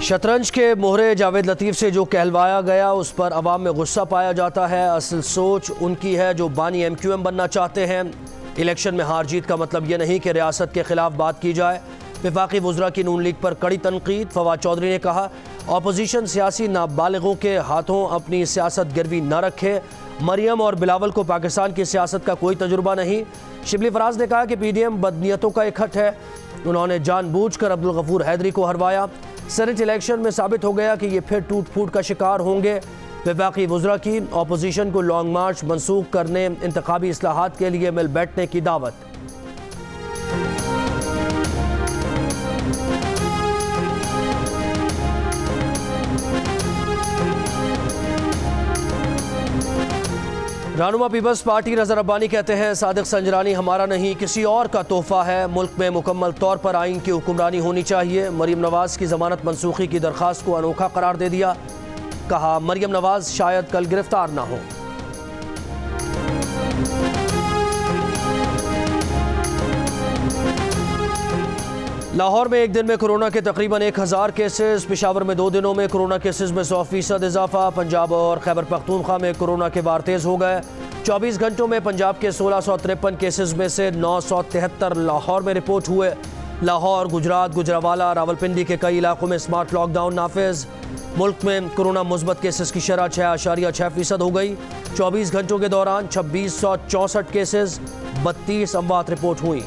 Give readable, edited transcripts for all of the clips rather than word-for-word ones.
शतरंज के मोहरे जावेद लतीफ़ से जो कहलवाया गया उस पर अवाम में गुस्सा पाया जाता है। असल सोच उनकी है जो बानी MQM बनना चाहते हैं। इलेक्शन में हार जीत का मतलब ये नहीं कि रियासत के खिलाफ बात की जाए। वफाकी वज़रा की नून लीग पर कड़ी तनकीद। फवाद चौधरी ने कहा अपोजिशन सियासी नाबालिगों के हाथों अपनी सियासत गिरवी न रखे। मरियम और बिलावल को पाकिस्तान की सियासत का कोई तजुर्बा नहीं। शिबली फराज ने कहा कि PDM बदनीयतों का इकट्ठ है। उन्होंने जानबूझकर अब्दुल गफूर हैदरी को हरवाया। सेनेट इलेक्शन में साबित हो गया कि ये फिर टूट फूट का शिकार होंगे। वफाकी वज़रा की अपोजिशन को लॉन्ग मार्च मनसूख करने, इंतखाबी इस्लाहात के लिए मिल बैठने की दावत। रहनुमा पीपल्स पार्टी नज़र अब्बानी कहते हैं सादिक संजरानी हमारा नहीं किसी और का तोहफा है। मुल्क में मुकम्मल तौर पर आइन की हुक्मरानी होनी चाहिए। मरियम नवाज की जमानत मनसूखी की दरख्वास्त को अनोखा करार दे दिया। कहा मरियम नवाज शायद कल गिरफ्तार ना हो। लाहौर में एक दिन में कोरोना के तकरीबन 1000 केसेस। पेशावर में 2 दिनों में कोरोना केसेस में 100% इजाफा। पंजाब और खैबर पख्तूनख्वा में कोरोना के वार तेज़ हो गए। 24 घंटों में पंजाब के 1653 केसेस में से 973 लाहौर में रिपोर्ट हुए। लाहौर, गुजरात, गुजरावाला, रावलपिंडी के कई इलाकों में स्मार्ट लॉकडाउन नाफिज। मुल्क में कोरोना मुस्बत केसेस की शरह 6.6% हो गई। 24 घंटों के दौरान 2664 केसेस, 32 अमवात रिपोर्ट हुई।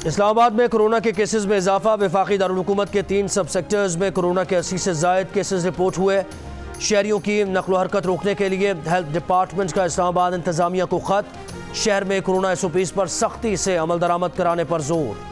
इस्लामाबाद में कोरोना के केसेस में इजाफा। वफाकी दारुल हुकूमत के 3 सब सेक्टर्स में कोरोना के 80 से ज़ायद केसेस रिपोर्ट हुए। शहरियों की नकलो हरकत रोकने के लिए हेल्थ डिपार्टमेंट का इस्लामाबाद इंतजामिया को खत। शहर में कोरोना SOPs पर सख्ती से अमल दरामद कराने पर जोर।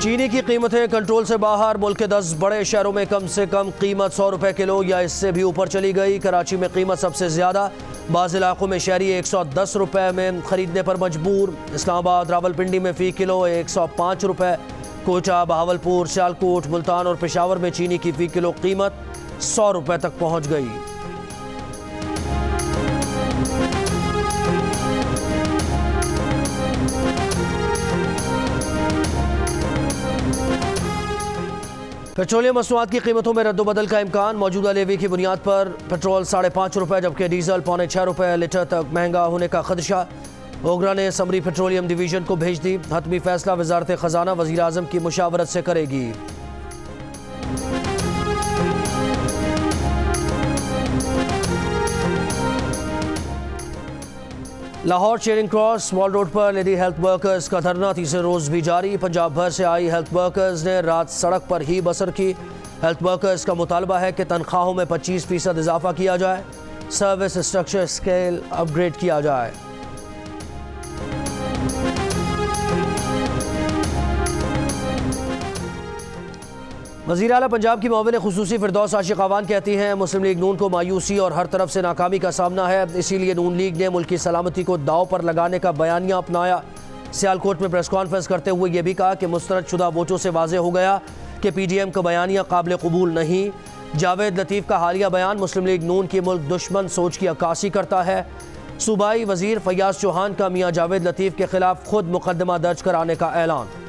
चीनी की कीमतें कंट्रोल से बाहर। मुल्क के 10 बड़े शहरों में कम से कम कीमत 100 रुपए किलो या इससे भी ऊपर चली गई। कराची में कीमत सबसे ज़्यादा। बाज़ इलाकों में शहरी 110 रुपए में ख़रीदने पर मजबूर। इस्लामाबाद, रावलपिंडी में फ़ी किलो 105 रुपए। कोटा, बहावलपुर, सियालकोट, मुल्तान और पेशावर में चीनी की फ़ी किलो कीमत 100 रुपए तक पहुँच गई। पेट्रोलियम मसनूआत की कीमतों में रद्दोबदल का इम्कान। मौजूदा लेवी की बुनियाद पर पेट्रोल 5.5 रुपए जबकि डीजल 6.25 रुपए लीटर तक महंगा होने का खदशा। ओगरा ने समरी पेट्रोलियम डिवीजन को भेज दी। हतमी फैसला वजारत खजाना वज़ीर आज़म की मुशावरत से करेगी। Lahore Charing cross mall road पर लेडी हेल्थ वर्कर्स का धरना तीसरे रोज भी जारी। पंजाब भर से आई हेल्थ वर्कर्स ने रात सड़क पर ही बसर की। हेल्थ वर्कर्स का मुतालबा है कि तनख्वाहों में 25% इजाफा किया जाए। सर्विस स्ट्रक्चर स्केल अपग्रेड किया जाए। वज़ीर आला पंजाब की मुआविन खुसूसी फिरदौस आशिक अवान कहती हैं मुस्लिम लीग नून को मायूसी और हर तरफ से नाकामी का सामना है। इसीलिए नून लीग ने मुल्क की सलामती को दाव पर लगाने का बयानिया अपनाया। सियालकोट में प्रेस कॉन्फ्रेंस करते हुए यह भी कहा कि मुस्तरद शुदा वोटों से वाज़े हो गया कि PDM का बयानिया काबिल कबूल नहीं। जावेद लतीफ़ का हालिया बयान मुस्लिम लीग नून की मुल्क दुश्मन सोच की अक्कासी करता है। सूबाई वज़ीर फैयाज़ चौहान का मियाँ जावेद लतीफ़ के खिलाफ खुद मुकदमा दर्ज कराने का ऐलान।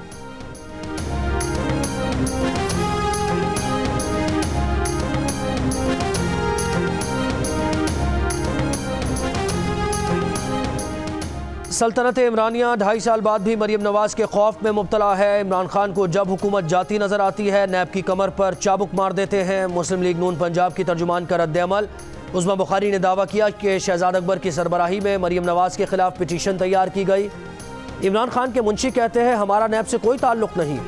सल्तनत इमरानिया 2.5 साल बाद भी मरियम नवाज के खौफ में मुब्तला है। इमरान खान को जब हुकूमत जाती नजर आती है नैब की कमर पर चाबुक मार देते हैं। मुस्लिम लीग नून पंजाब की तर्जुमान का रद्द-ए-अमल। उस्मा बुखारी ने दावा किया कि शहजाद अकबर की सरबराही में मरियम नवाज के खिलाफ पिटीशन तैयार की गई। इमरान खान के मुंशी कहते हैं हमारा नैब से कोई ताल्लुक नहीं।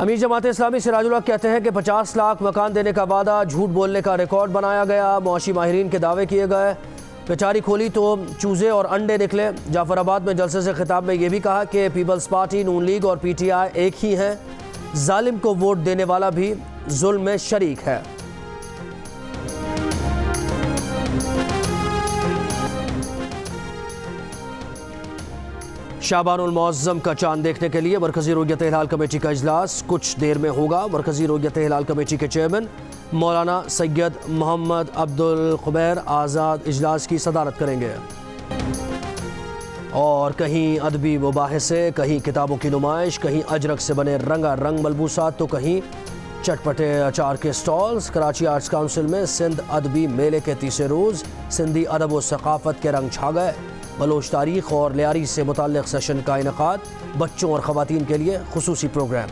अमीर जमात इस्लामी सिराजुल हक कहते हैं कि 50 लाख मकान देने का वादा झूठ बोलने का रिकॉर्ड बनाया गया। मुआशी माहिरीन के दावे किए गए। पेचारी खोली तो चूजे और अंडे निकले। जाफराबाद में जलसे से खिताब में यह भी कहा कि पीपल्स पार्टी, नून लीग और PTI एक ही हैं। जालिम को वोट देने वाला भी जुल्म में शरीक है। शाबानुल मुअज़्ज़म का चांद देखने के लिए मरकज़ी रुयत हिलाल कमेटी का इजलास कुछ देर में होगा। मरकज़ी रुयत हिलाल कमेटी के चेयरमैन मौलाना सैयद मोहम्मद अब्दुल ख़ुबैर आज़ाद इजलास की सदारत करेंगे। और कहीं अदबी मुबाहिसे, कहीं किताबों की नुमाइश, कहीं अजरक से बने रंगा रंग मलबूसात तो कहीं चटपटे अचार के स्टॉल्स। कराची आर्ट्स काउंसिल में सिंध अदबी मेले के तीसरे रोज़ सिंधी अदब व सकाफ़त के रंग छा गए। बलोच तारीख़ और लियारी से मुताल्लिक़ सेशन का इनेकाद, बच्चों और ख़वातीन के लिए खुसूसी प्रोग्राम।